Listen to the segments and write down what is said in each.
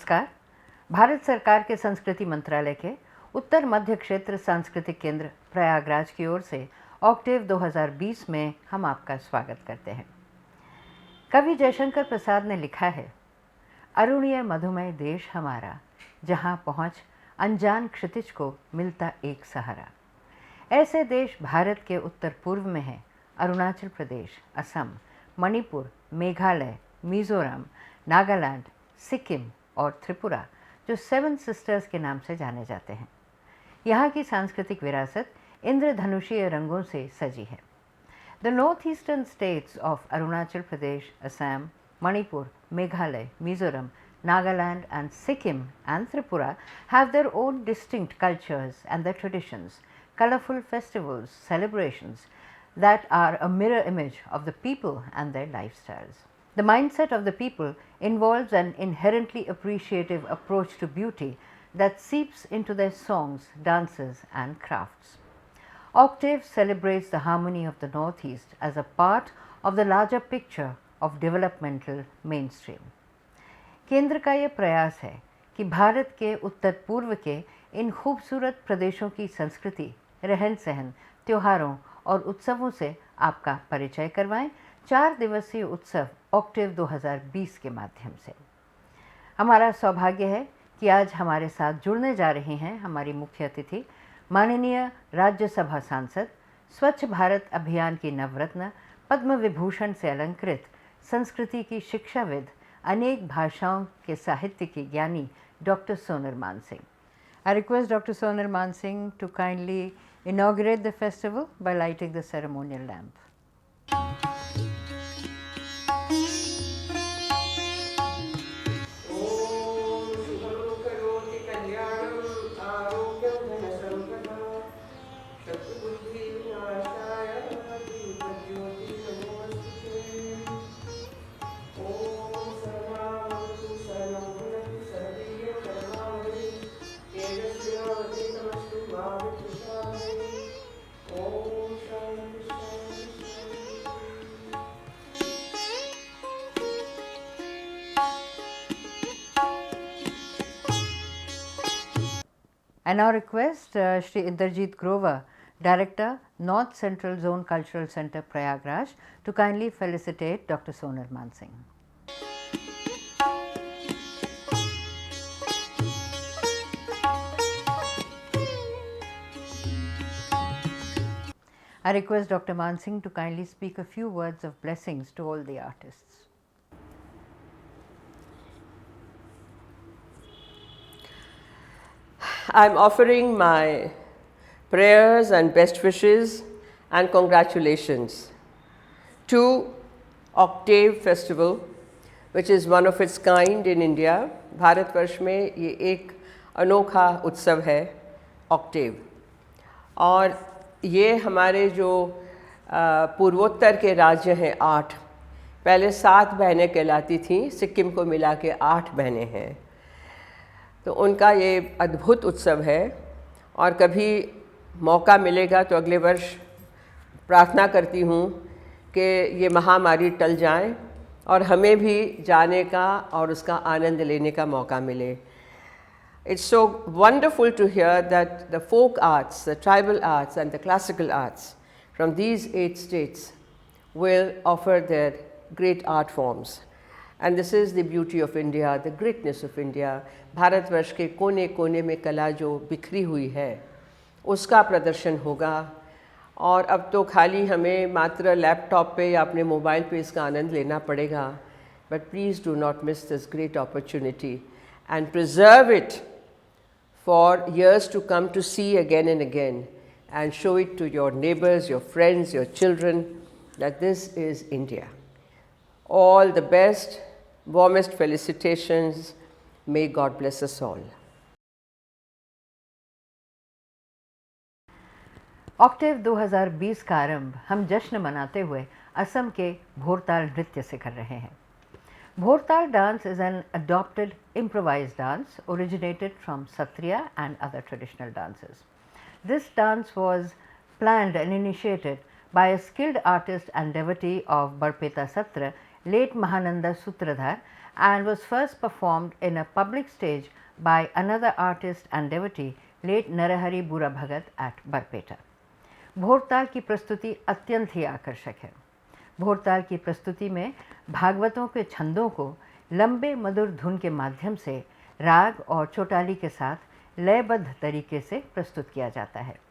नमस्कार। भारत सरकार के संस्कृति मंत्रालय के उत्तर मध्य क्षेत्र सांस्कृतिक केंद्र प्रयागराज की ओर से ऑक्टेव 2020 में हम आपका स्वागत करते हैं। कवि जयशंकर प्रसाद ने लिखा है, अरुणीय मधुमय देश हमारा, जहाँ पहुँच अनजान क्षितिज को मिलता एक सहारा। ऐसे देश भारत के उत्तर पूर्व में हैं अरुणाचल प्रदेश, असम, मणिपुर, मेघालय, मिज़ोरम, नागालैंड, सिक्किम और त्रिपुरा, जो सेवन सिस्टर्स के नाम से जाने जाते हैं। यहाँ की सांस्कृतिक विरासत इंद्रधनुषीय रंगों से सजी है। The north eastern states of Arunachal Pradesh, Assam, Manipur, Meghalaya, Mizoram, Nagaland and Sikkim and Tripura have their own distinct cultures and their traditions, colorful festivals, celebrations that are a mirror image of the people and their lifestyles. The mindset of the people involves an inherently appreciative approach to beauty that seeps into their songs, dances and crafts. Octave celebrates the harmony of the Northeast as a part of the larger picture of developmental mainstream. केंद्र का ये प्रयास है कि भारत के उत्तर पूर्व के इन खूबसूरत प्रदेशों की संस्कृति, रहन सहन, त्योहारों और उत्सवों से आपका परिचय करवाएं 4 दिवसीय उत्सव ऑक्टेव 2020 के माध्यम से। हमारा सौभाग्य है कि आज हमारे साथ जुड़ने जा रहे हैं हमारी मुख्य अतिथि, माननीय राज्यसभा सांसद, स्वच्छ भारत अभियान की नवरत्न, पद्म विभूषण से अलंकृत, संस्कृति की शिक्षाविद, अनेक भाषाओं के साहित्य की ज्ञानी doctor Sonal Mansingh. I request Dr. Sonal Mansingh to kindly inaugurate the festival by lighting the ceremonial lamp. I now request Shri Inderjeet Grover, Director, North Central Zone Cultural Center, Prayagraj, to kindly felicitate Dr. Sonal Mansingh. I request Dr. Mansingh to kindly speak a few words of blessings to all the artists. I'm offering my prayers and best wishes and congratulations to Octave Festival, which is one of its kind in India. Bharatvarsh में ये एक अनोखा उत्सव है Octave, और ये हमारे जो पूर्वोत्तर के राज्य हैं 8, पहले 7 बहनें कहलाती थीं, सिक्किम को मिला के 8 बहनें हैं, तो उनका ये अद्भुत उत्सव है। और कभी मौका मिलेगा तो अगले वर्ष प्रार्थना करती हूँ कि ये महामारी टल जाए और हमें भी जाने का और उसका आनंद लेने का मौका मिले। It's so wonderful to hear that the folk arts, the tribal arts and the classical arts from these 8 states will offer their great art forms. And this is the beauty of India, the greatness of India. Bharatvarsh के कोने कोने में कला जो बिखरी हुई है उसका प्रदर्शन होगा। और अब तो खाली हमें मात्र लैपटॉप पे या अपने मोबाइल पे इसका आनंद लेना पड़ेगा, but please do not miss this great opportunity and preserve it for years to come to see again and again, and show it to your neighbors, your friends, your children that this is India. All the best, warmest felicitations. May God bless us all. Octave 2020 का आरंभ हम जश्न मनाते हुए असम के भोरताल नृत्य से कर रहे हैं। Bhortal dance is an adopted improvised dance originated from Satriya and other traditional dances. This dance was planned and initiated by a skilled artist and devotee of Barpeta Satra, late Mahananda Sutradhar, and was first performed in a public stage by another artist and devotee, late Narahari Bura Bhagat at Barpeta. Bhortal की प्रस्तुति अत्यंत ही आकर्षक है। भोरताल की प्रस्तुति में भागवतों के छंदों को लंबे मधुर धुन के माध्यम से राग और चौटाली के साथ लयबद्ध तरीके से प्रस्तुत किया जाता है।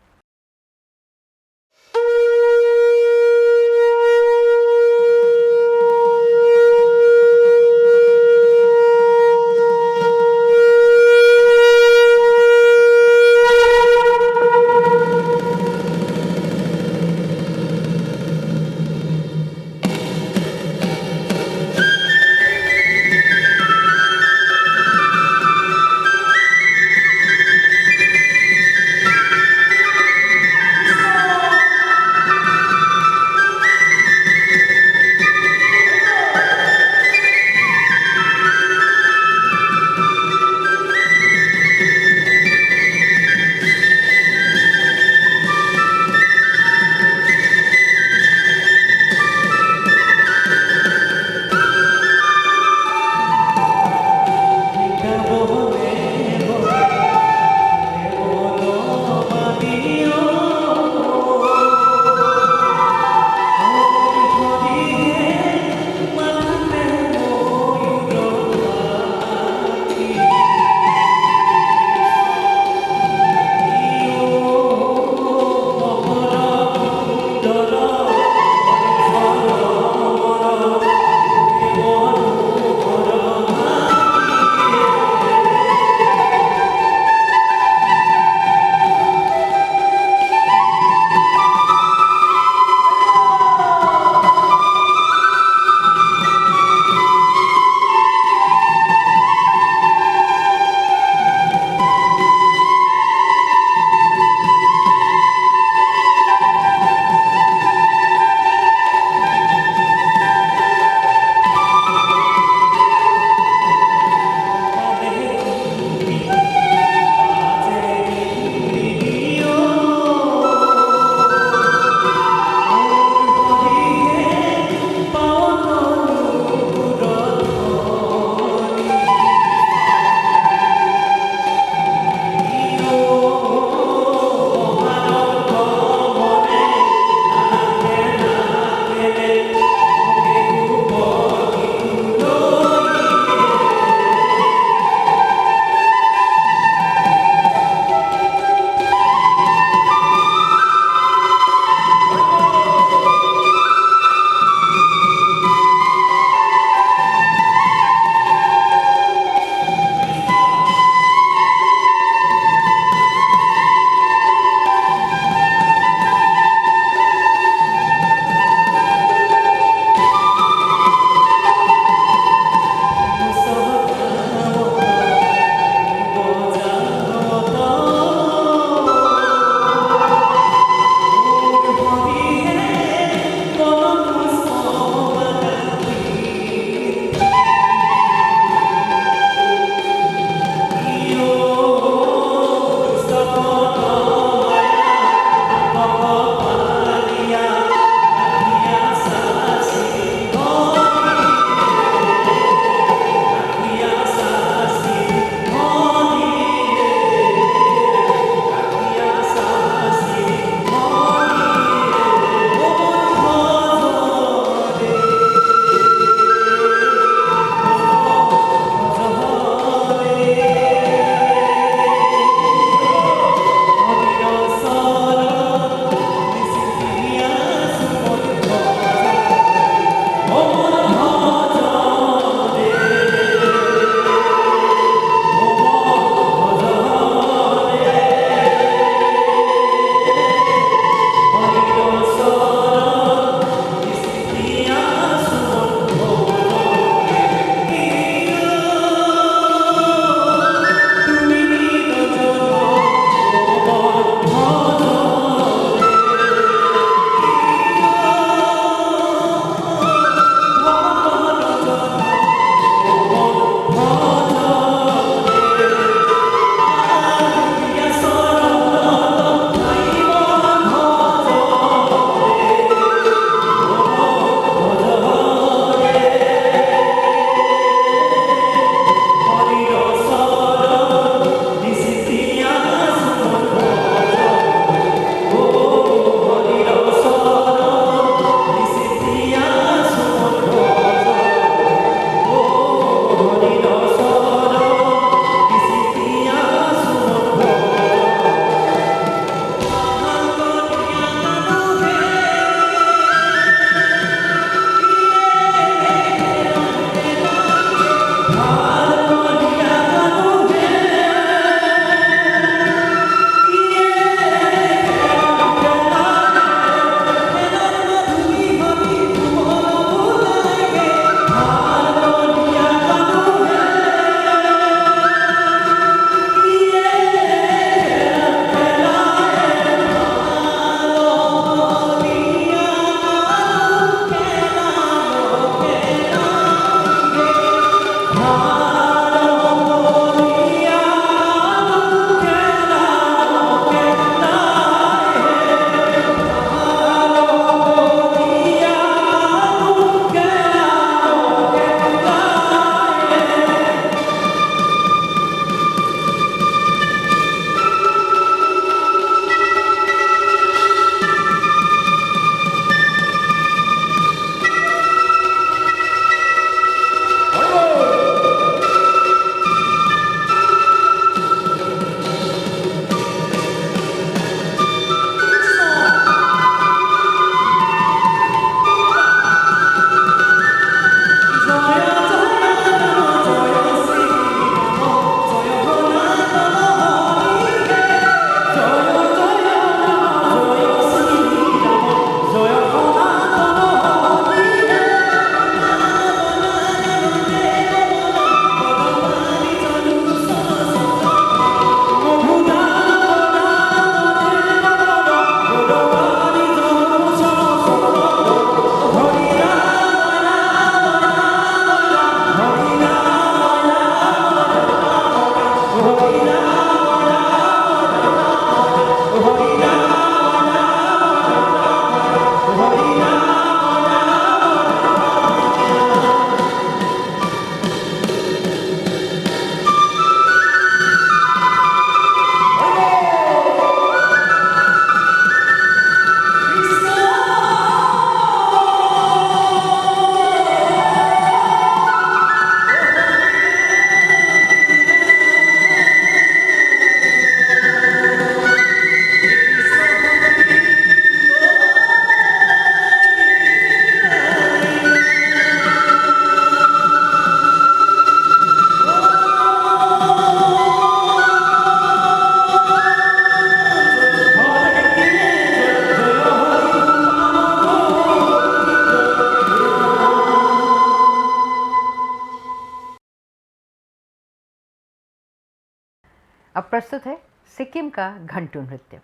प्रस्तुत है सिक्किम का घंटू नृत्य।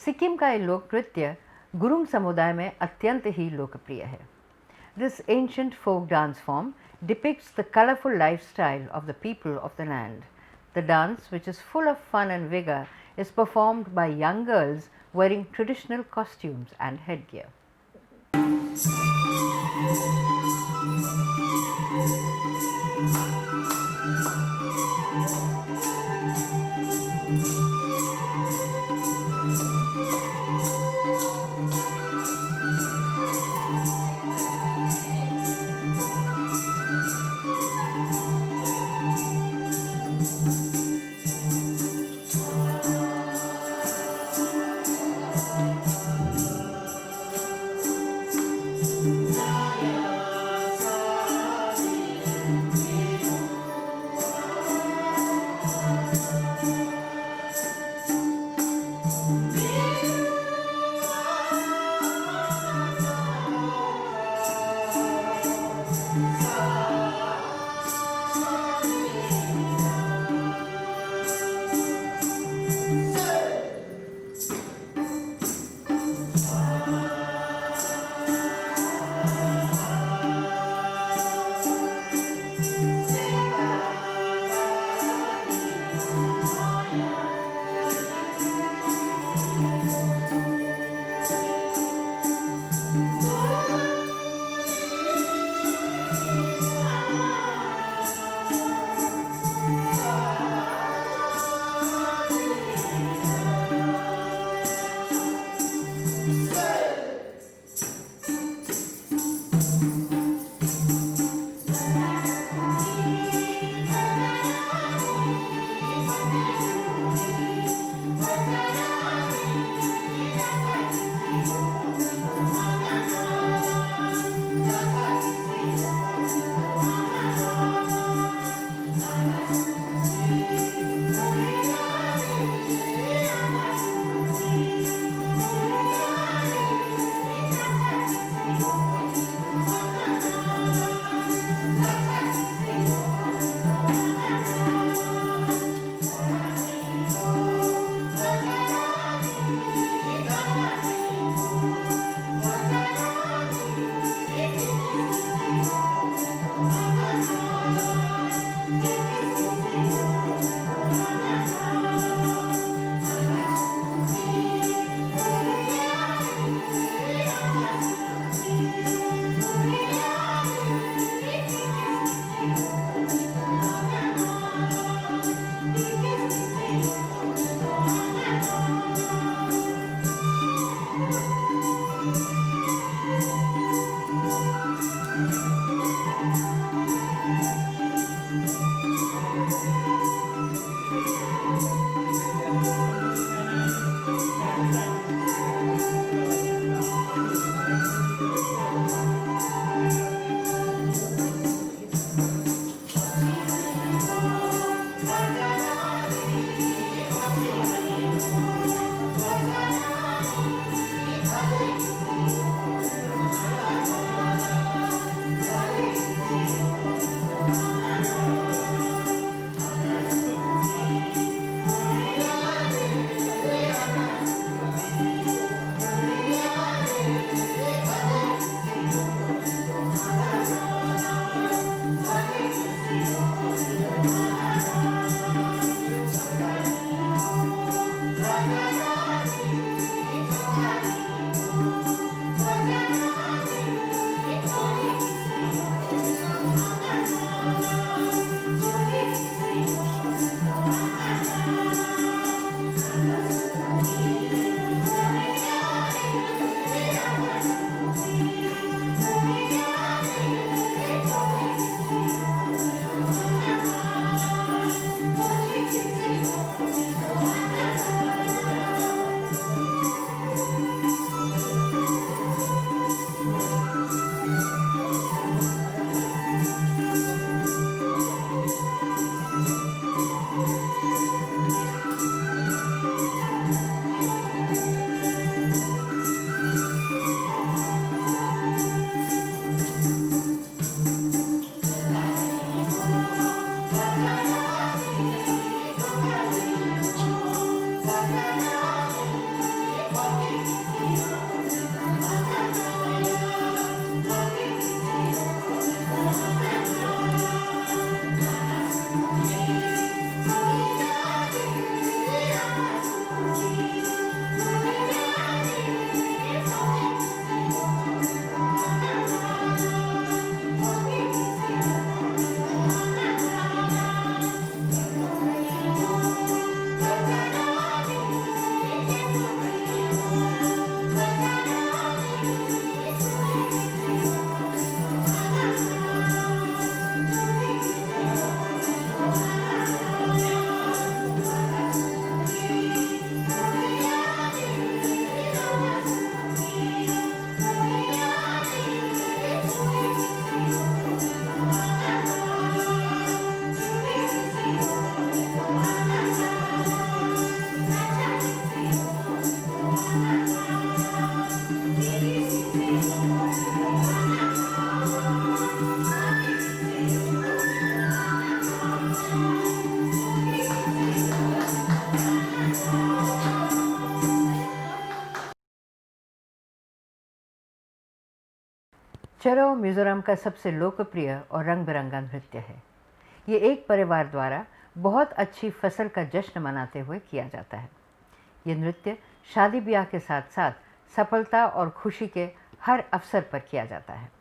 सिक्किम का ये लोक नृत्य गुरुंग समुदाय में अत्यंत ही लोकप्रिय है। This ancient folk dance form depicts the colorful lifestyle of the people of the land. The dance, which is full of fun and vigor, is performed by young girls wearing traditional costumes and headgear. Chero Mizoram का सबसे लोकप्रिय और रंग बिरंगा नृत्य है। ये एक परिवार द्वारा बहुत अच्छी फसल का जश्न मनाते हुए किया जाता है। ये नृत्य शादी ब्याह के साथ साथ सफलता और खुशी के हर अवसर पर किया जाता है।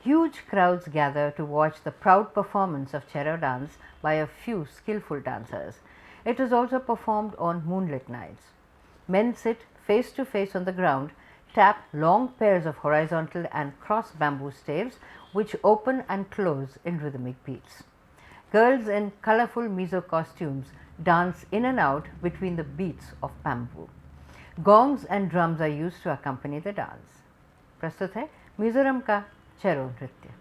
Huge crowds gather to watch the proud performance of Chero dance by a few skillful dancers. It is also performed on moonlit nights. Men sit face to face on the ground, tap long pairs of horizontal and cross bamboo staves which open and close in rhythmic beats. Girls in colorful Mizo costumes dance in and out between the beats of bamboo. Gongs and drums are used to accompany the dance. प्रस्तुत है मिजोरम का चेरो नृत्य।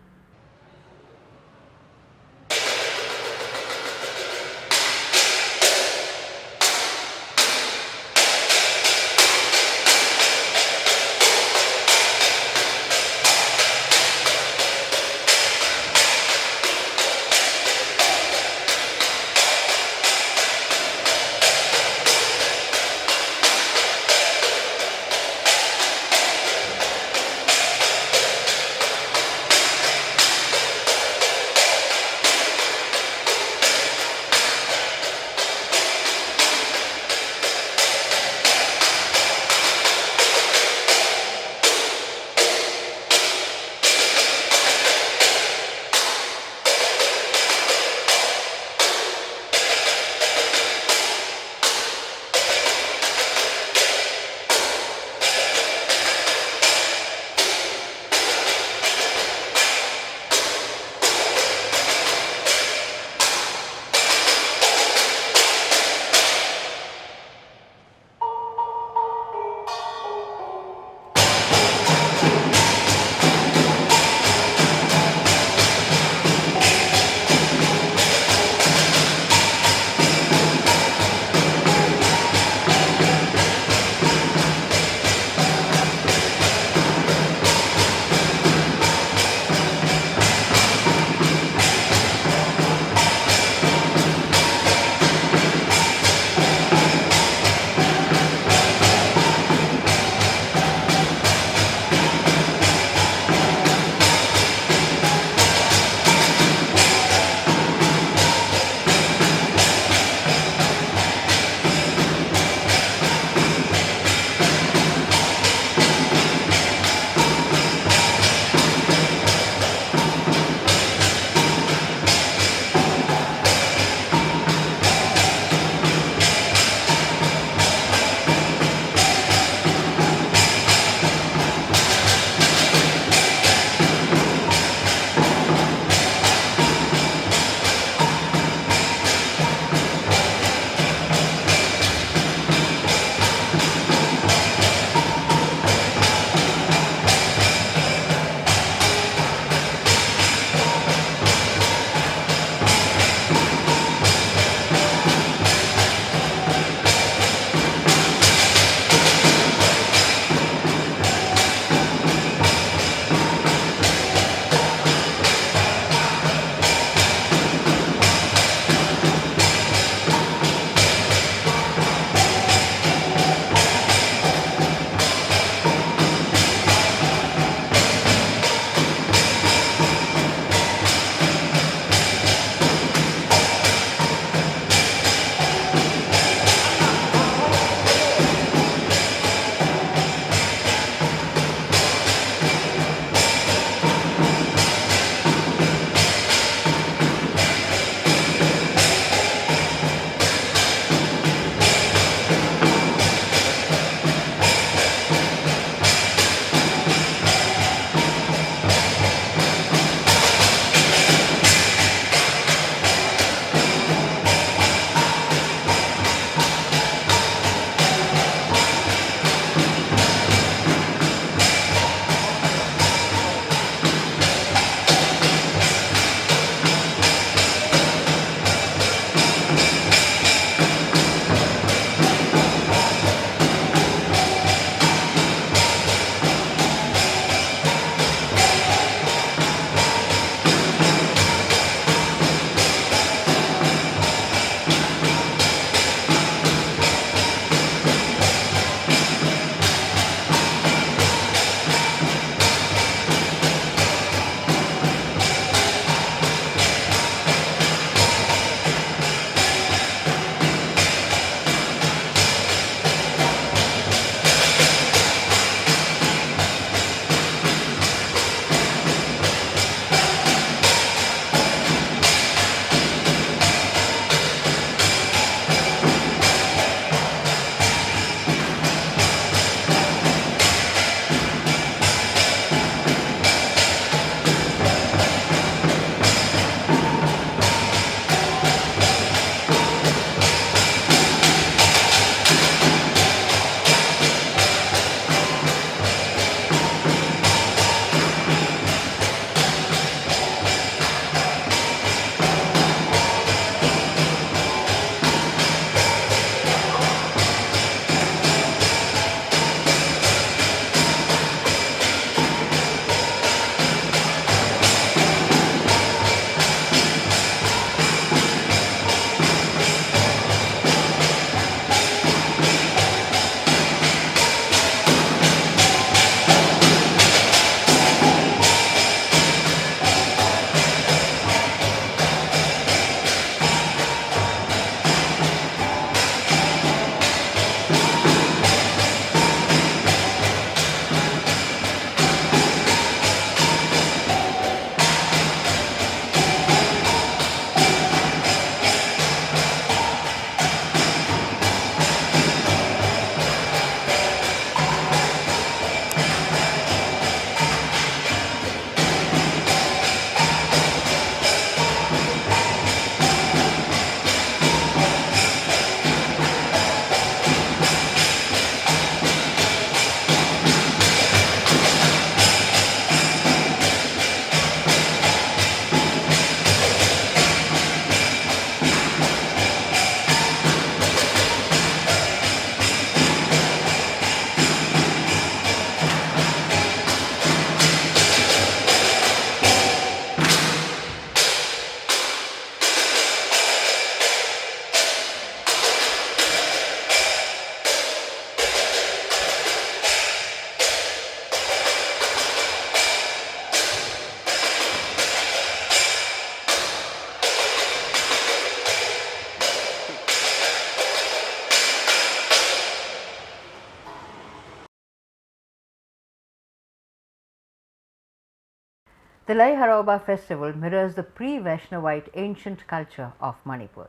The Lai Haroba festival mirrors the pre-Vaishnavite ancient culture of Manipur.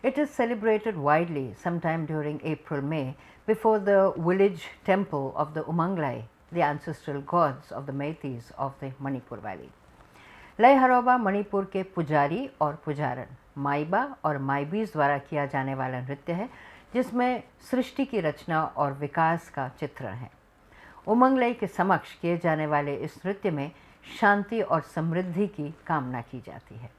It is celebrated widely sometime during April-May before the village temple of the Umanglai, the ancestral gods of the Meiteis of the Manipur Valley. Lai Haroba Manipur के पुजारी और पुजारन, माइबा और माइबीज द्वारा किया जाने वाला नृत्य है जिसमें सृष्टि की रचना और विकास का चित्रण है। उमंगलई के समक्ष किए जाने वाले इस नृत्य में शांति और समृद्धि की कामना की जाती है।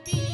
Be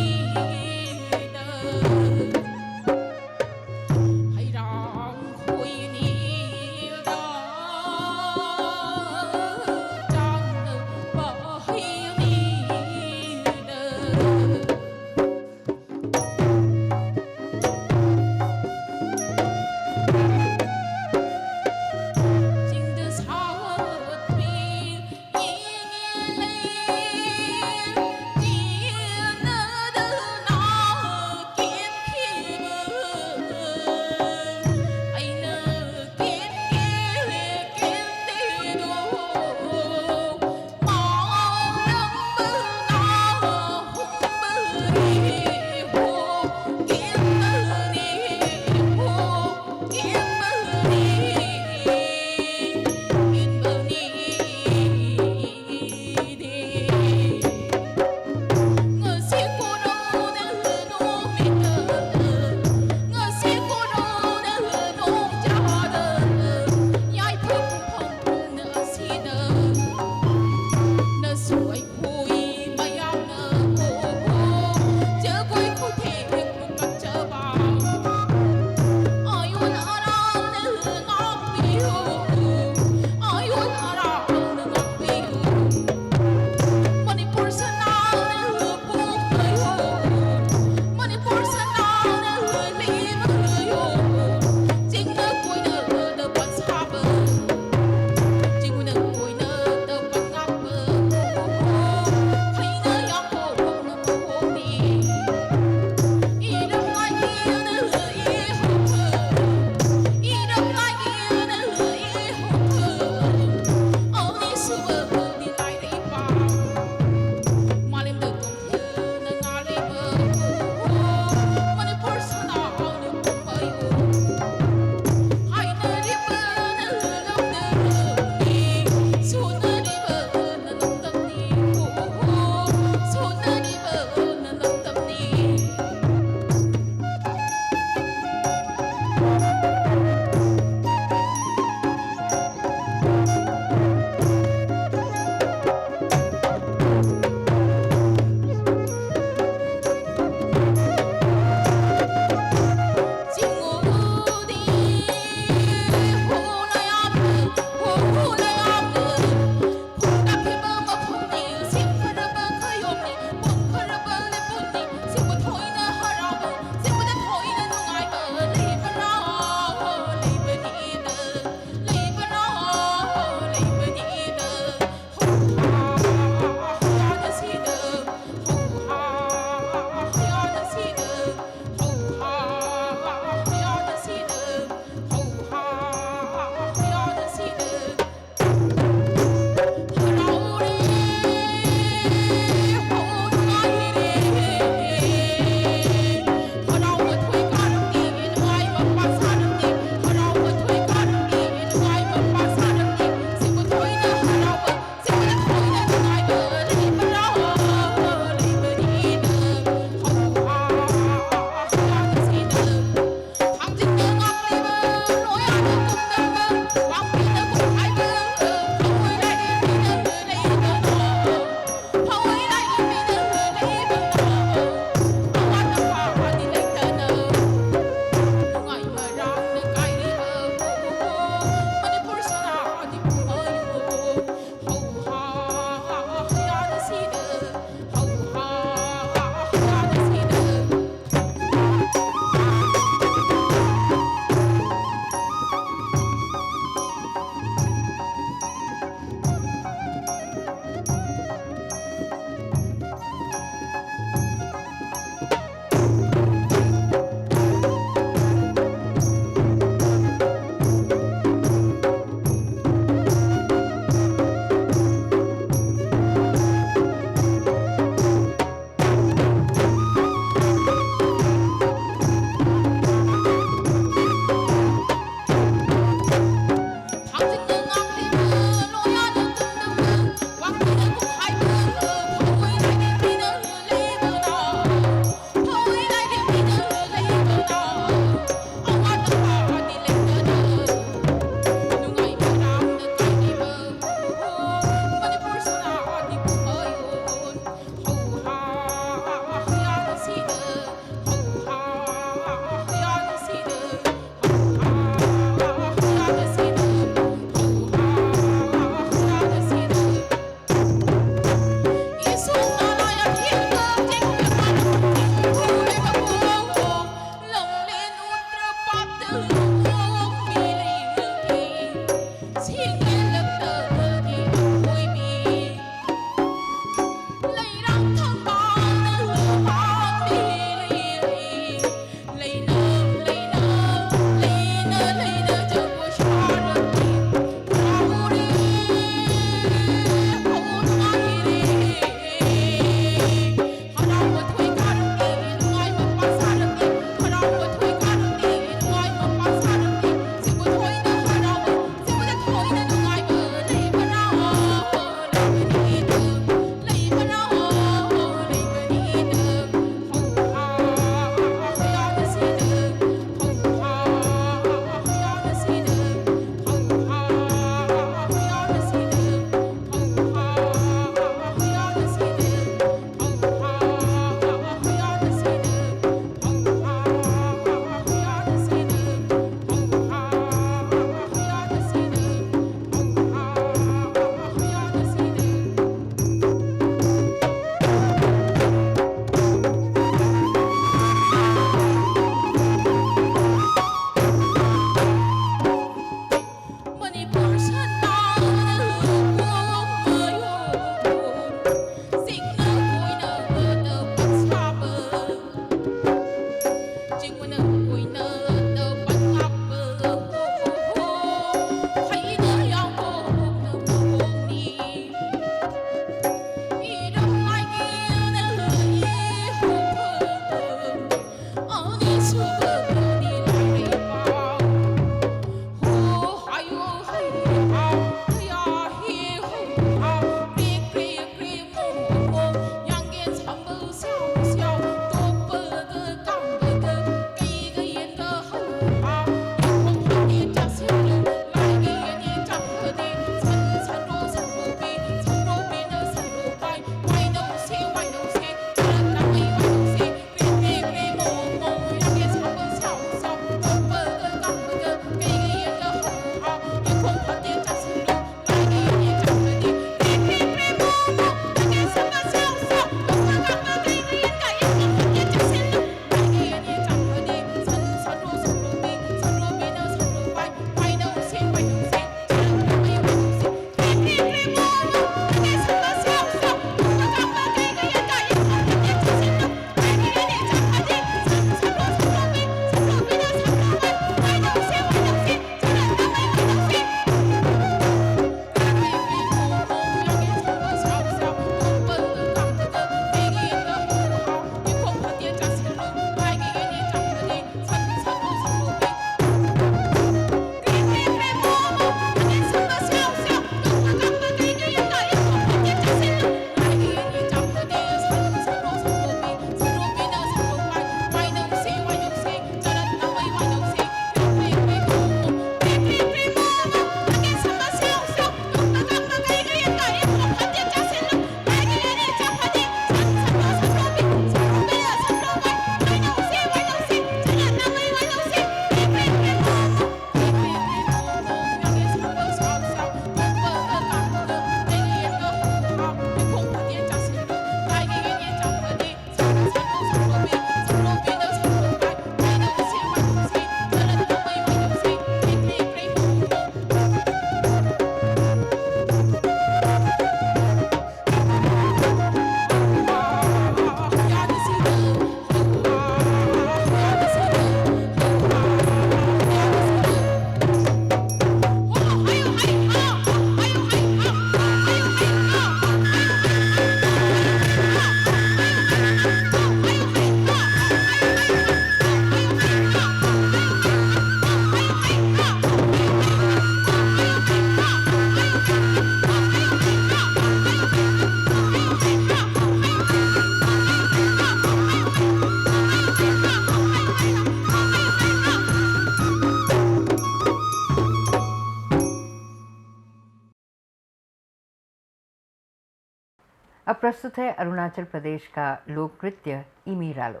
अब प्रस्तुत है अरुणाचल प्रदेश का लोक नृत्य इमीरालो।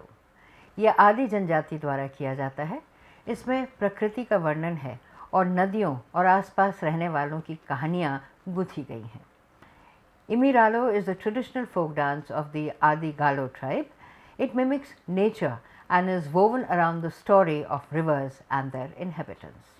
यह आदि जनजाति द्वारा किया जाता है। इसमें प्रकृति का वर्णन है और नदियों और आसपास रहने वालों की कहानियाँ गुथी गई हैं। इमीरालो is a traditional folk dance of the Adi Galo tribe. It mimics nature and is woven around the story of rivers and their inhabitants.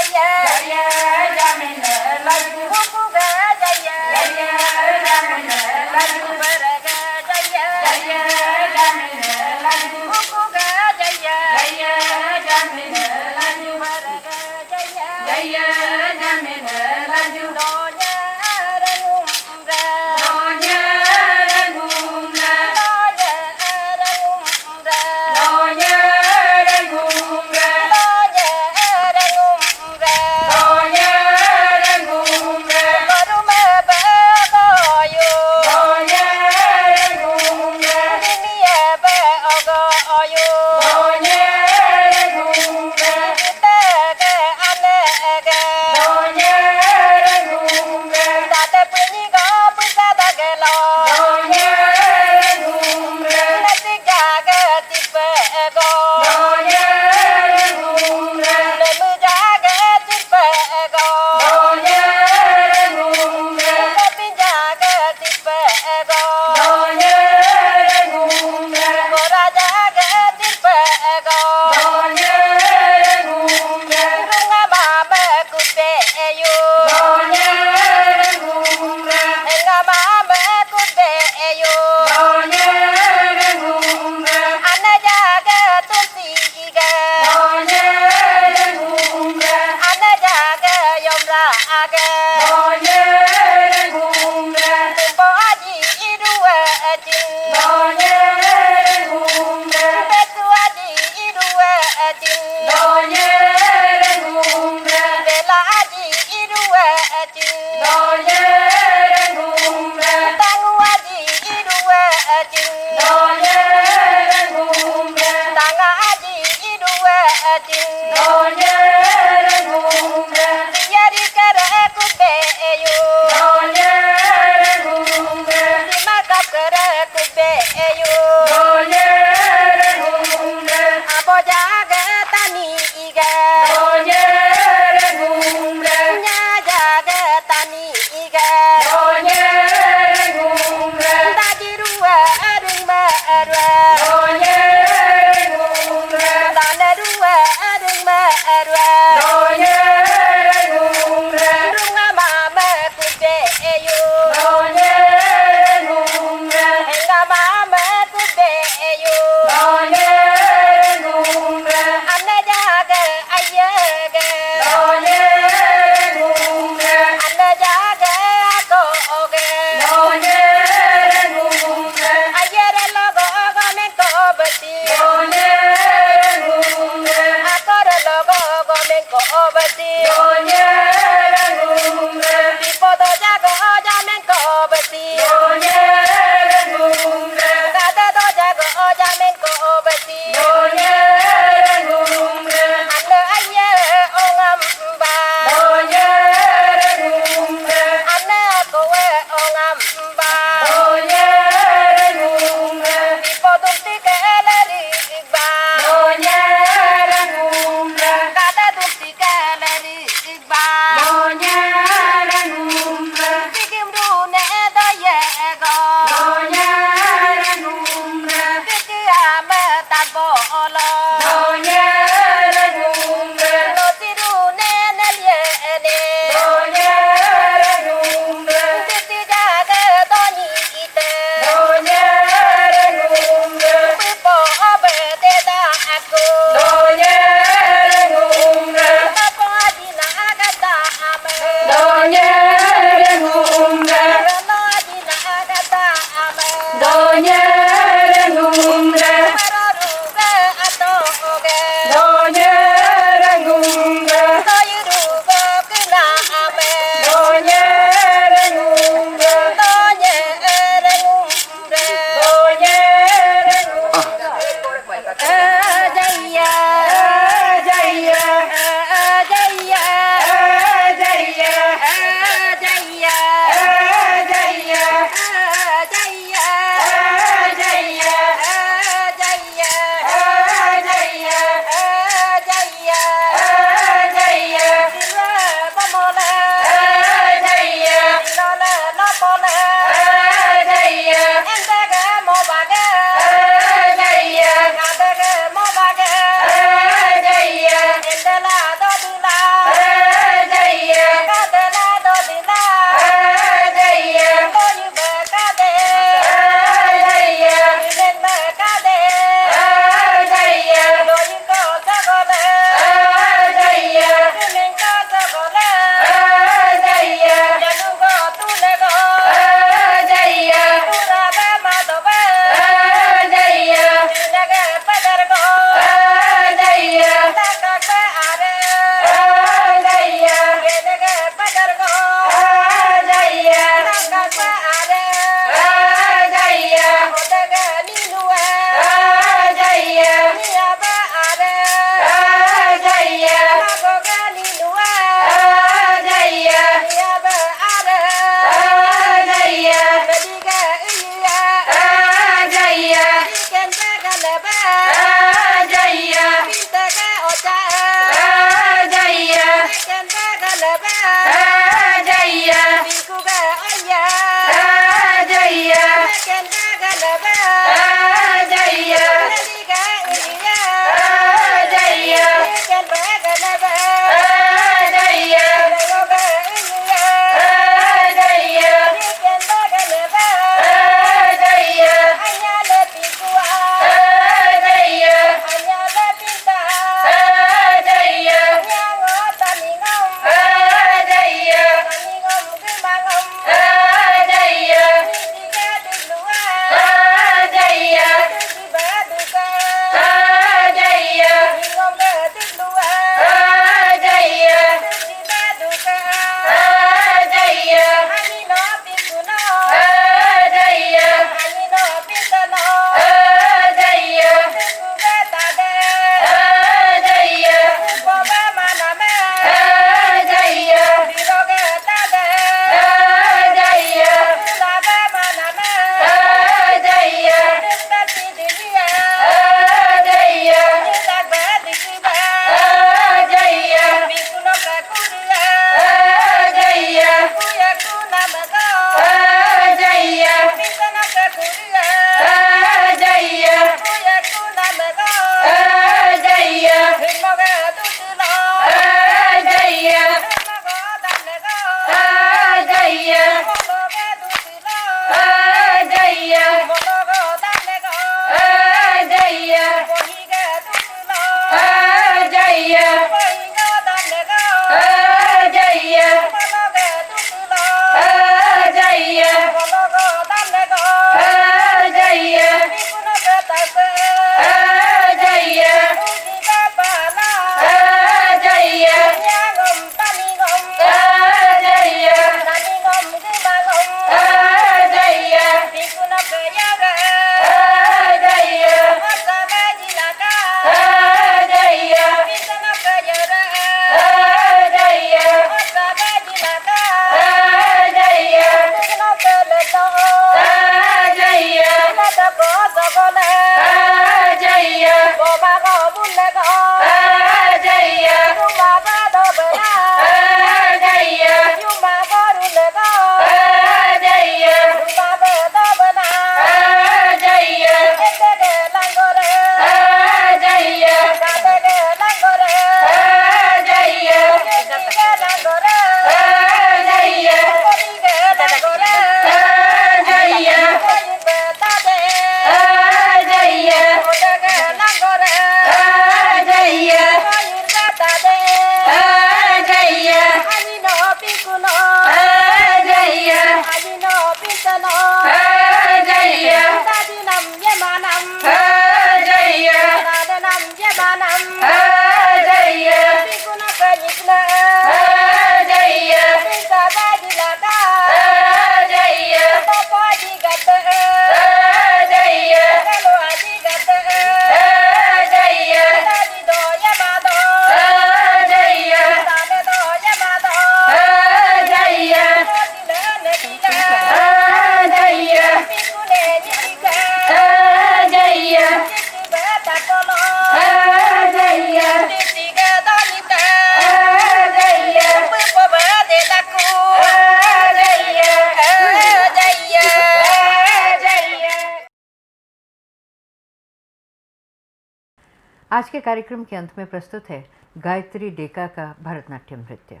आज के कार्यक्रम के अंत में प्रस्तुत है गायत्री डेका का भरतनाट्यम नृत्य।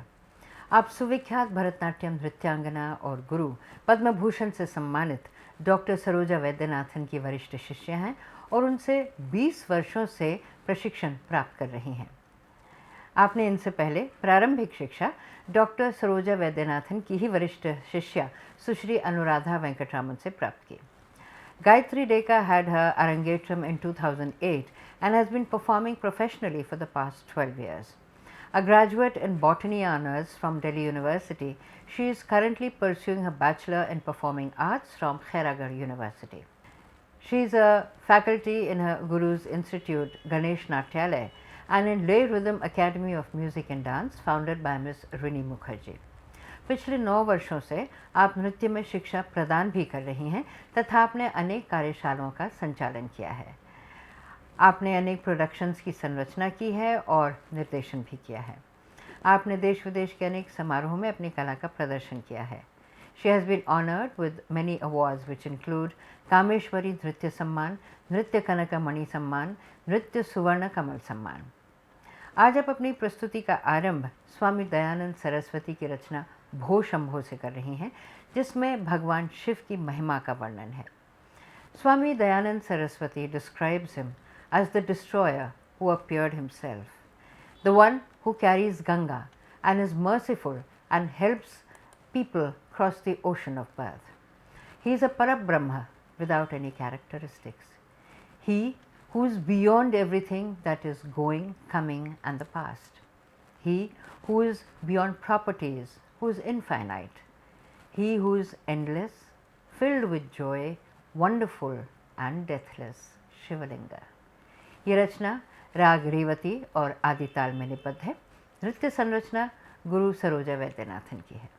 आप सुविख्यात भरतनाट्यम नृत्यांगना और गुरु पद्म भूषण से सम्मानित डॉक्टर सरोजा वैद्यनाथन की वरिष्ठ शिष्य हैं और उनसे 20 वर्षों से प्रशिक्षण प्राप्त कर रही हैं। आपने इनसे पहले प्रारंभिक शिक्षा डॉक्टर सरोजा वैद्यनाथन की ही वरिष्ठ शिष्या सुश्री अनुराधा वेंकटरामन से प्राप्त की। Gayatri Deka had her Arangetram in 2008 and has been performing professionally for the past 12 years. A graduate in Botany Honours from Delhi University, she is currently pursuing her Bachelor in Performing Arts from Khairagarh University. She is a faculty in her Guru's Institute, Ganesh Natyalaya, and in Lay Rhythm Academy of Music and Dance, founded by Ms. Rini Mukherjee. पिछले 9 वर्षों से आप नृत्य में शिक्षा प्रदान भी कर रही हैं तथा आपने अनेक कार्यशालाओं का संचालन किया है। आपने अनेक प्रोडक्शंस की संरचना की है और निर्देशन भी किया है। आपने देश विदेश के अनेक समारोहों में अपनी कला का प्रदर्शन किया है। She has been honored with many awards which include Kameshwari नृत्य सम्मान, नृत्य कनक मणि सम्मान, नृत्य सुवर्ण कमल सम्मान। आज आप अपनी प्रस्तुति का आरंभ स्वामी दयानंद सरस्वती की रचना भो शंभो से कर रही हैं, जिसमें भगवान शिव की महिमा का वर्णन है। Swami Dayanand Saraswati describes him as the destroyer who appeared himself, the one who carries Ganga and is merciful and helps people cross the ocean of birth. He is a Parabrahma without any characteristics. He who is beyond everything that is going, coming and the past. He who is beyond properties, who is infinite. He who is endless, filled with joy, wonderful and deathless, Shivalinga. ये रचना राग रेवती और आदिताल में निबद्ध है। नृत्य संरचना गुरु सरोजा वैद्यनाथन की है।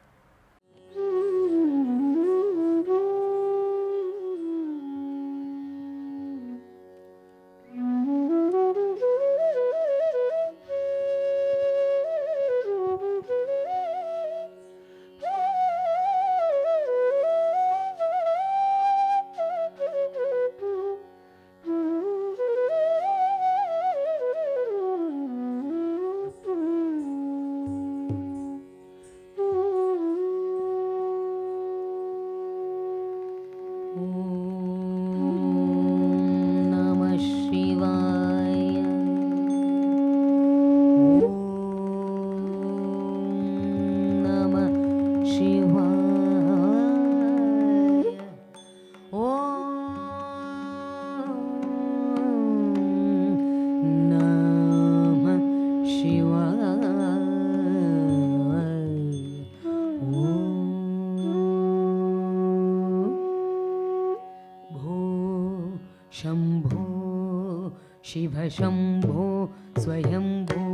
शिव शंभो स्वयंभो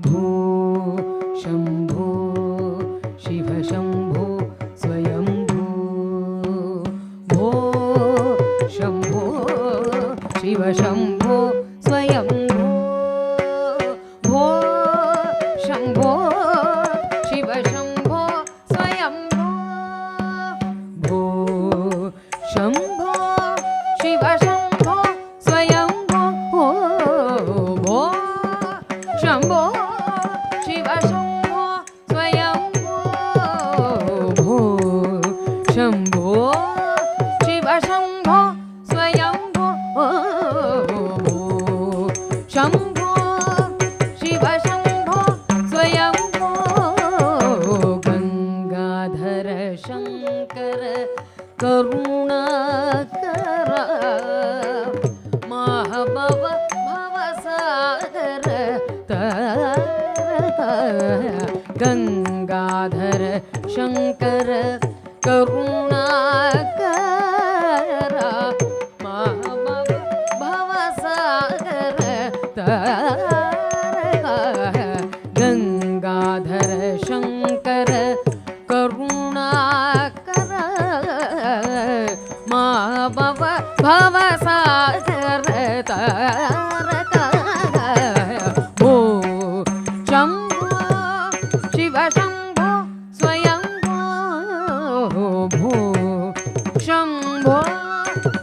भो शंभो शिव शंभो स्वयंभो भो शंभो शिव शंभो स्वयंभो भो शंभो शिव शंभो स्वयंभो भो शंभो शिव शंभो स्वयंभो भो शंभो शिव शंभो स्वयंभो भो शंभो शिव शंभो स्वयंभो भो शंभो शिव शंभो स्वयंभो गंगाधर शंकर करुणाकर महाभव भवसागर गंगाधर शंकर करुणाकर महाभव भवसागर गंगाधर शंकर करुणाकर महाभव भवसागर भो शंभो शिव शंभो स्वयंभो भो शंभो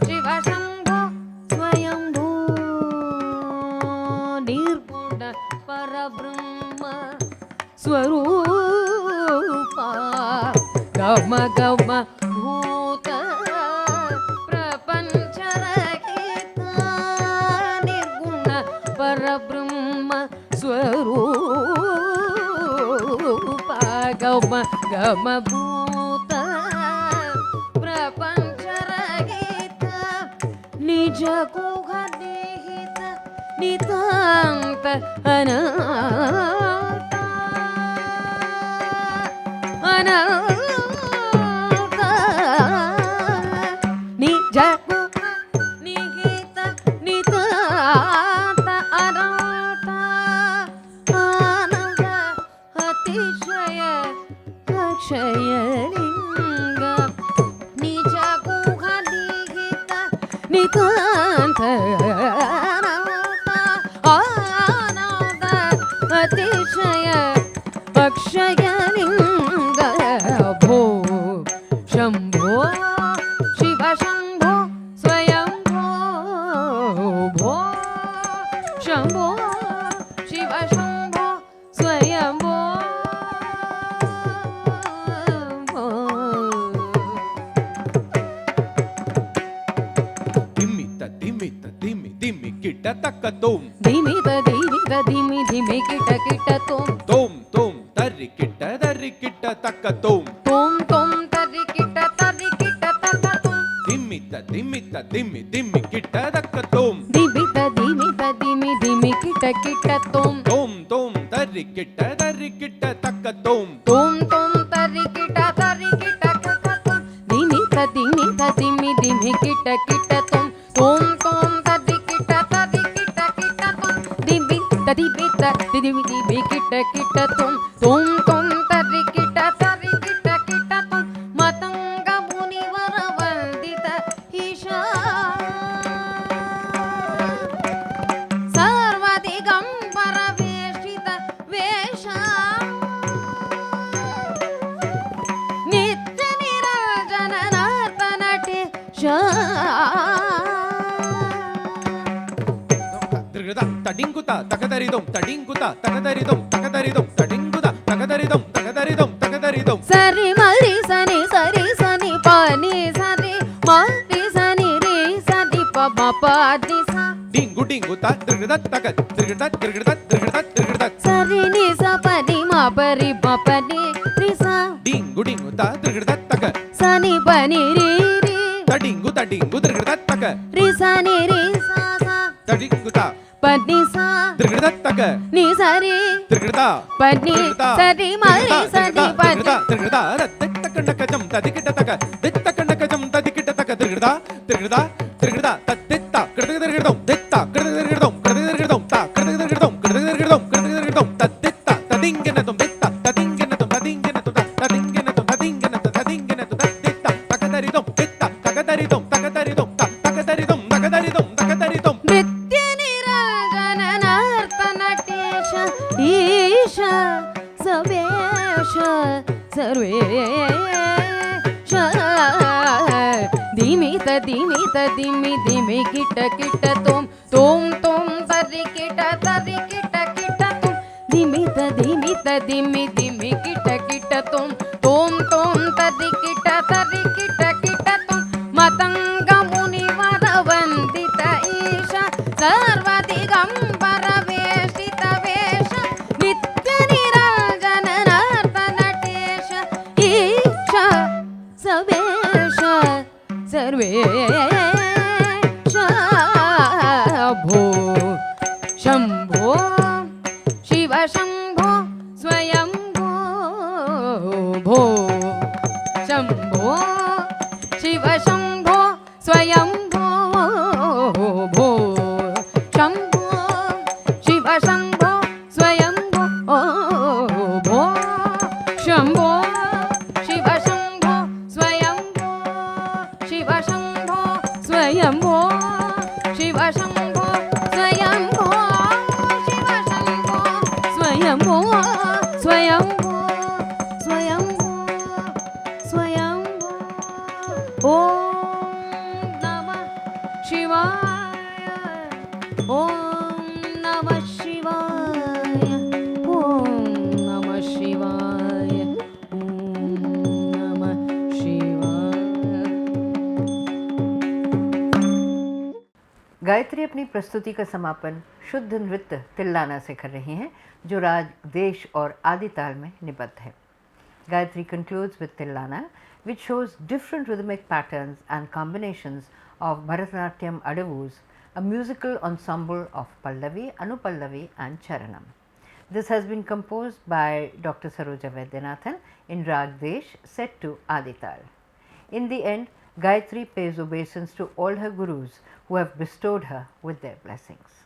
शिव शंभो स्वयंभो स्वरूपा गम गम भूत प्रपञ्चरहिता निर्गुण परब्रह्म स्वरूपा गम गम भूत प्रपञ्चरहिता निज गुहनिहित नितान्त अनाथा अनाथा निज गुहनिहित नितान्त अनाथा आनन्द अतिशय अक्षयलिङ्ग निज गुहनिहित नितान्त आनन्द अतिशय अक्षयलिङ्ग भो शम्भो शिव शम्भो स्वयम्भो भो शम्भो शिव शम्भो स्वयम्भो दिमि किट तक तुम धिमि धिमि किट किट तुम तर्रि किट तक तुम तर्रि किट तक तुम दिमि किट तक तुम धिमि धिमि किट तुम तर्रि किट तक तुम तर्रि किट तक तुम धिमि धिमि किट तुम तर्रि किट दिमि किट तुम तर्रि किट तुम मतंग मुनिवर वंदित ईशा सर्वदिगंबर वेशित वेशा नित्य निरंजन नर्तनटे तडिंगुता तकदरिदम तडिंगुता तकदरिदम तकदरिदम सरि मरि सनि पनि सरि मरि सनि रे सनि प दी सा डिंगुता तक सरि नि स पनि म परि रि सा डिंगुता तक सनि पनि रे तडिंगु तक रि सनि रे सा तडिंगुता पनि सा तक नि सरि पनि सरि मरि सनि पनि तकजम तदिकिट तक दित्तकणकजम तदिकिट तक तत्तित्ता कृतगिरगिरदम दित्ता कृतगिरगिरदम ता कृतगिरगिरदम तत्तित्ता तदिंगनदम दित्ता तदिंगनदम तत्तित्ता तकदरिदम दित्ता तकदरिदम तकदरिदम नृत्य निरंजन नर्तनटेश ईश सवेश सर्वेश धिमि धिमि किट तुम तर्रि किट तुम धिमि धिमि किट तुम तर्रि किट तुम मतंग मुनिवर वंदित ईश सर्वदिगंबर वेशित वेश नित्य निरंजन नर्तनटेश ईश सवेश सर्वेश भो शम्भो शिव शम्भो स्वयम्भो भो शम्भो शिव शम्भो स्वयम्भो भो शम्भो शिव शम्भो स्वयम्भो भो शम्भो शिव शम्भो स्वयम्भो शिव शम्भो स्वयम्भो शिव शम्भो स्वयम्भो शिव शम्भो स्वयम्भो स्वयम्भो स्वयम्भो ॐ नमः शिवाय ॐ नमः शिवाय ॐ नमः शिवाय गायत्री अपनी प्रस्तुति का समापन शुद्ध नृत्य तिल्लाना से कर रही हैं, जो राग, देश और आदि ताल में निबद्ध है। Gayatri concludes with Tillana, which shows different rhythmic patterns and combinations of Bharatanatyam Adavus, a musical ensemble of Pallavi, Anupallavi and Charanam. This has been composed by Dr. Saroja Vaidyanathan in Rag Desh, set to Adital. In the end, Gayatri pays obeisance to all her gurus who have bestowed her with their blessings.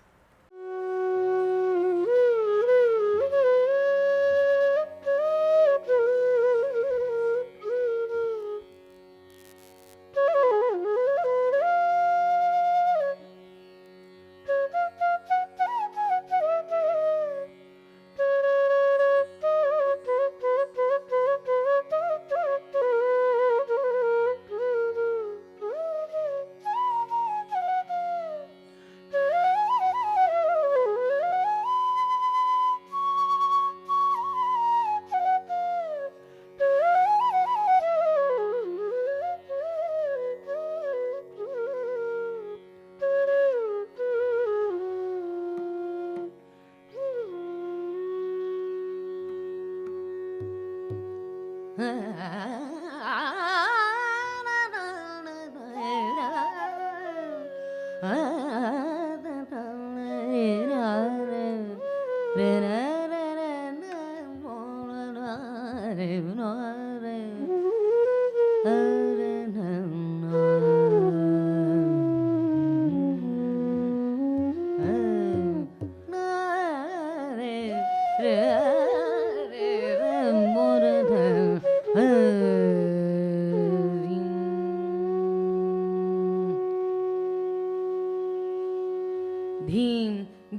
धीं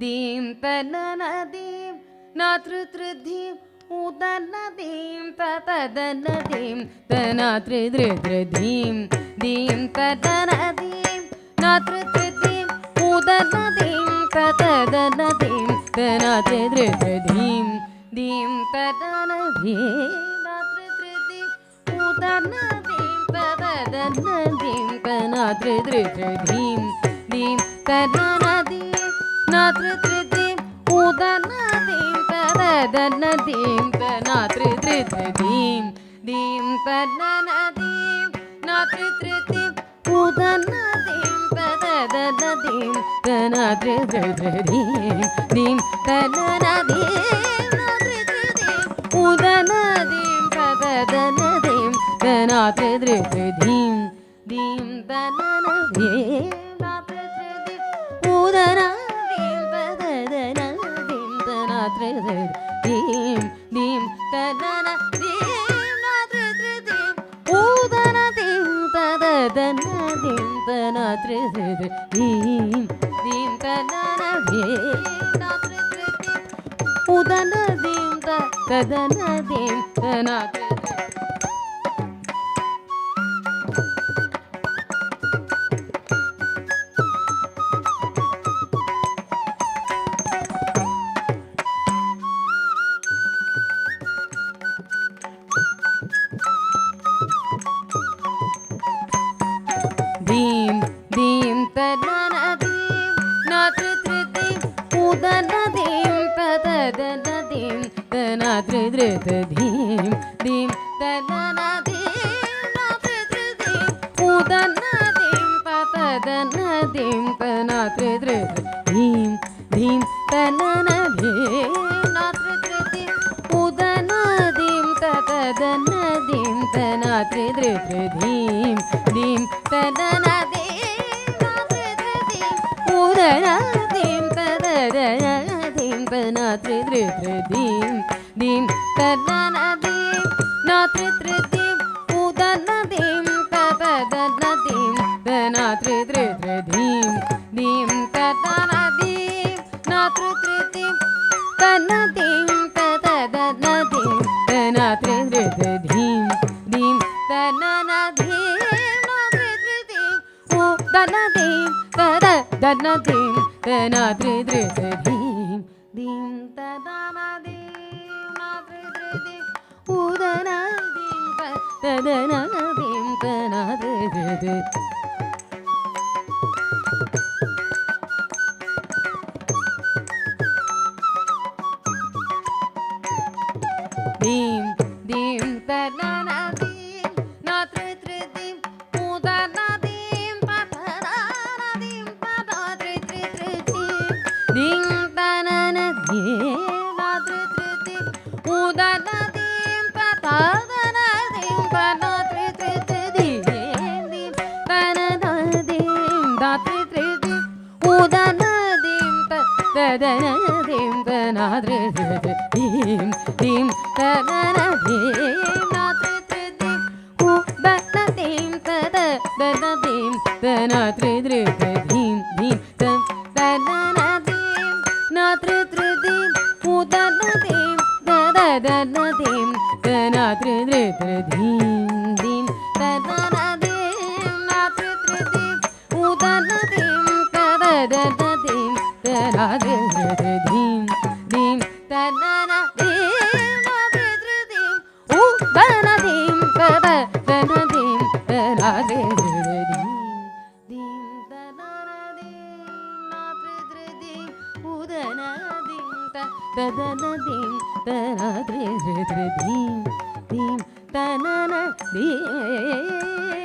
दीं तननदीं नातृतृधीं उदनदीं ततदनदीं तनातृदृधीं दीं तदनदीं नातृतृधीं उदनदीं ततदनदीं तनातृदृधीं दीं तदनदीं नातृतृधीं उदनदीं ततदनदीं तनातृदृधीं दीं तदनदीं नातृतृधीं उदनदीं तदनदीं तनातृदृधीं दीं तदनदीं नातृतृधीं उदनदीं तदनदीं तनातृदृधीं दीं तदनदीं नातृतृधीं उदनदीं तदनदीं तनातृदृधीं दीं तदनदीं उदनदीं तदनदीं तनातृदृधीं दीं तदनदीं नातृतृधीं उदनदीं तदनदीं तनातृदृधीं दीं तदनदीं नातृतृधीं उदनदीं तदनदीं तनातृदृधीं दीं दीं तदनदीं नातृतृधीं उदनदीं तदनदीं तनातृदृधीं दीं तदनदीं नातृतृधीं उदनदीं तदनदीं तनातृदृधीं दीं तदनदीं नातृतृधीं उदनदीं तदनदीं तनातृदृधीं दीं तदनदीं नातृतृधीं उदनदीं तदनदीं तनातृदृधीं दीं तदनदीं नातृतृधीं उदनदीं तदनदीं तनातृदृधीं दीं तदनदीं नातृतृधीं तदनदीं तदनदीं तनातृदृधीं दीं तदनदीं नातृतृधीं उदनदीं तदनदीं तनातृदृधीं दीं तदनदीं नातृतृधीं उदनदीं तदनदीं तनातृदृधीं ததன தீம் தனா த்ரி த்ரி தீம் தீம் ததன தீம் நா த்ரி த்ரி தீம் உதன தீம் தத தன தீம் தனா த்ரி த்ரி தீம் தீம் ததன தீம் நா த்ரி த்ரி தீம் உதன தீம் தத தன தீம் தனா த்ரி த்ரி தீம் தீம் ததன தீம் நா த்ரி த்ரி தீம் உதன தீம் தத தன தீம் தனா த்ரி த்ரி தீம் தீம் ததன தீம் நா த்ரி த்ரி தீம் உதன தீம் தத தன தீம் தனா த்ரி த்ரி தீம் தீம் ததன தீம் நா த்ரி த்ரி தீம் உதன தீம் ததன தீம் தனா த்ரி த்ரி தீம் தீம் தனன தீம்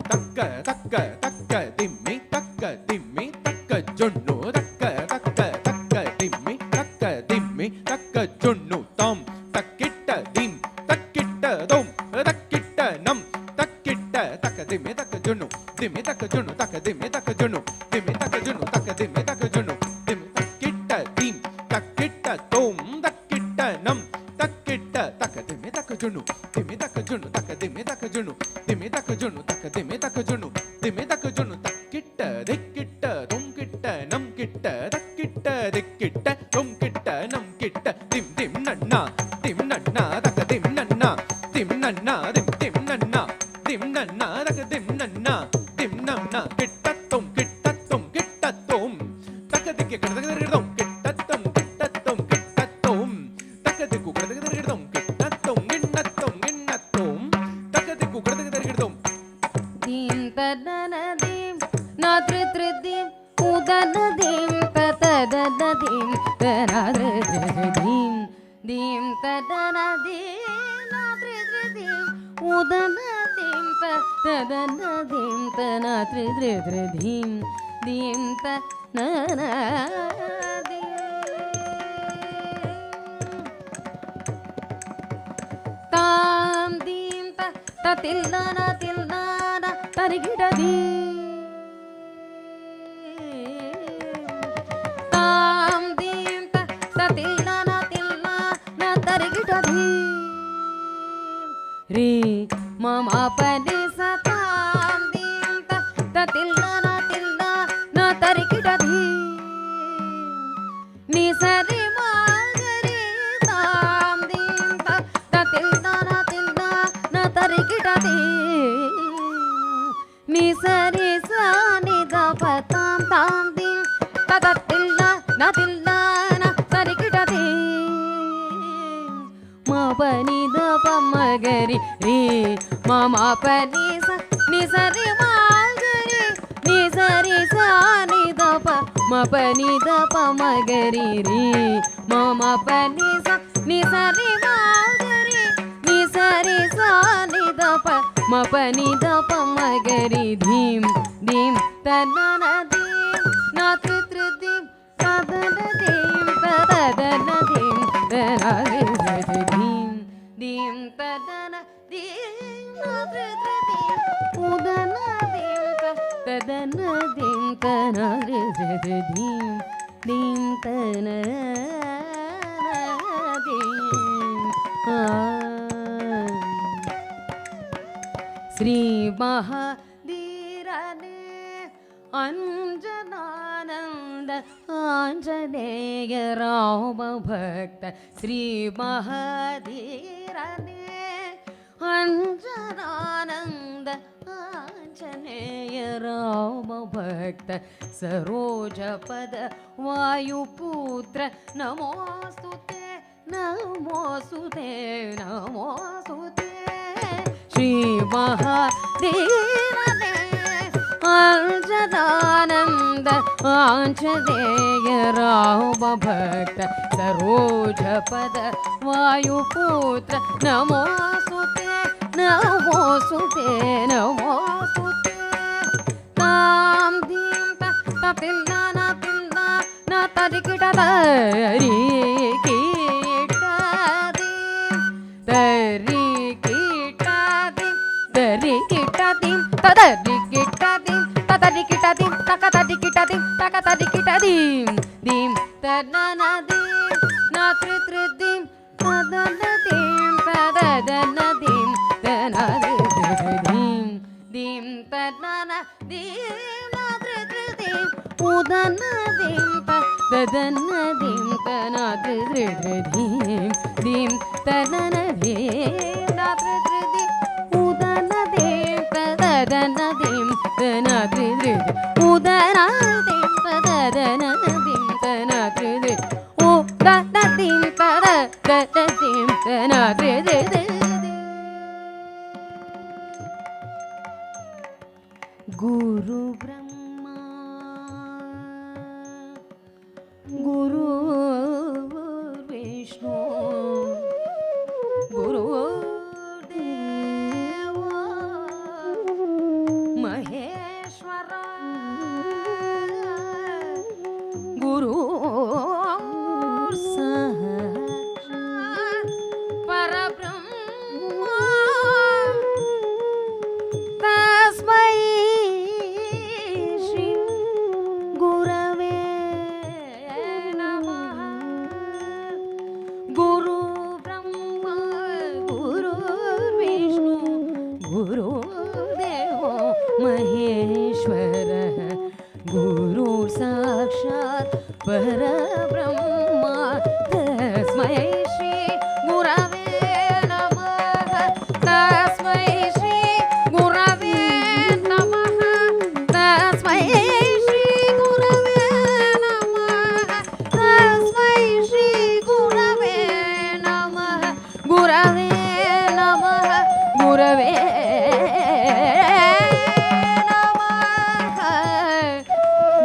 தக்க தக்க தக்க திம்மி தக்க திம்மி தக்க ஜொன்னு தக்க தக்க தக்க திம்மி தக்க திம்மி தக்க ஜொன்னு தாம் தக்கிட்ட திம் தக்கிட்ட தோம் தக்கிட்ட நம் தக்கிட்ட தக்க திம்மி தக்க ஜொன்னு திம்மி தக்க ஜொன்னு தக்க திம்மி தக்க ஜொன்னு திம்மி தக்க ஜொன்னு தக்க திம்மி தக்க ஜொன்னு திம்மி தக்கிட்ட திம் தக்கிட்ட தோம் தக்கிட்ட நம் தக்கிட்ட தக்க திம்மி தக்க ஜொன்னு திம்மி தக்க ஜொன்னு தக்க திம்மி தக்க ஜொன்னு திம்மி தக்க ஜொன்னு தக்க திம்மி தக்க ஜொன்னு திம்மி தக்க ஜொன்னு தக்கிட்ட திக்கிட்ட தொம் கிட்ட நம் கிட்ட தக்கிட்ட திக்கிட்ட தொம் கிட்ட நம் கிட்ட திம் திம் நன்னா தக்க திம் நன்னா திம் திம் நன்னா தக்க திம் நன்னா கிட்ட தொம் கிட்ட தக்க திக்கு கிடதம் கிட்ட தொம் தக்க திக்கு கிடதம் கிட்ட தொம் தக்க திக்கு கிடதம் தீம் ததன தீம் நா த்ரி த்ரி தீம் உதன தீம் ததன தீம் தனா த்ரி த்ரி தீம் தீம் ததன தீம் நா த்ரி த்ரி தீம் உதன தீம் ததன தீம் தனா த்ரி த்ரி தீம் தீம் தனன தாம் தீம் தில்தான தில்தான தரிகிட தாம் தீம் தில்தான தில்தான தரிகிட ரீ மம பனி சதாம் தீம் தில்தான தில்தான தரிகிட நீ சரி மாகரி தாம் தீம் தில்தான தில்தான தரிகிட நீ சரி சானி தப தாம் தாம் தீம் ததத்தில்தான தில்தான தரிகிட மபனி தப மகரி ரீ மம பனி ச நீ சரி மாகரி நீ சரி சானி தப மபனி தப மகரி ரீ மம பனி ச நீ சரி மாகரி நீ சரி சானி தப மபனி தப மகரி தீம் தீம் தனன தீம் நா த்ரி த்ரி தீம் ததன தீம் ததன தீம் தனா த்ரி த்ரி தீம் தீம் ததன தீம் நா த்ரி த்ரி தீம் உதன தீம் ததன தீம் தனா த்ரி த்ரி தீம் தீம் தன தீம் ஸ்ரீ மகாதீரனே அஞ்சனானந்த ஆஞ்சநேய ராம பக்த ஸ்ரீ மகாதீரனே அஞ்சனானந்த ஆஞ்சநேய ராம பக்த சரோஜ பத வாயுபுத்திர நமோஸ்துதே நமோஸ்துதே நமோஸ்துதே ஸ்ரீ மகாதீரனே அஞ்சனானந்த ஆஞ்சநேய ராம பக்த சரோஜ பத வாயுபுத்திர நமோஸ்துதே நமோஸ்துதே நமோஸ்துதே தாம் தீம் தில்தான தில்தான தரிகிட தரி கிட்ட தீம் ததரி கிட்ட theme tadikita dim taka tadikita dim taka tadikita dim dim tadana dim na tri tri dim tadana dim tadana dim tadana dim dim tadana dim na tri tri dim udana dim tadana dim tadana tri tri dim dim tadana dim na tri tri dim udana dim tadana dim tadana tri tri udana dim tadana dim tadana tri tri udana dim tadana dim tadana tri tri Guru Brahma Guru Vishnu Guru Deva Maheshwara Guru Sakshat Parabrahma Tasmai Shri Gurave Namah Guru Brahma Guru Vishnu Guru Deva Maheshwara Guru Sakshat Parabrahma Tasmai Shri Gurave Namah Tasmai Shri Gurave Namah Tasmai Shri Gurave Namah Tasmai Shri Gurave Namah Gurave Namah Gurave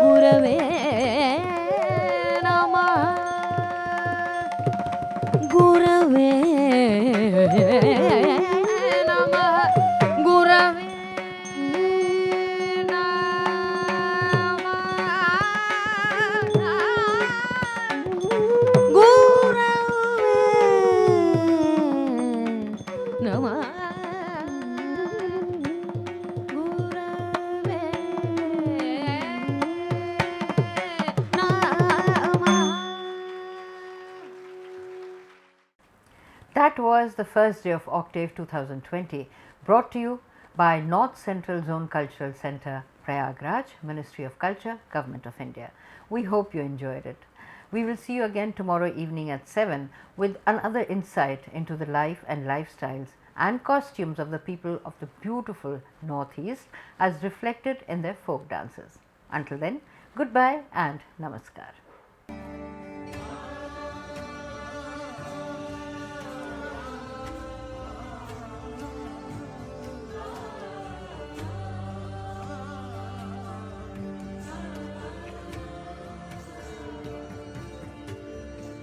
Gurave Namah Gurave Namah Gurave Namah That was the first day of Octave 2020, brought to you by North Central Zone Cultural Centre, Prayagraj, Ministry of Culture, Government of India. We hope you enjoyed it. We will see you again tomorrow evening at 7 with another insight into the life and lifestyles and costumes of the people of the beautiful Northeast as reflected in their folk dances. Until then, goodbye and namaskar.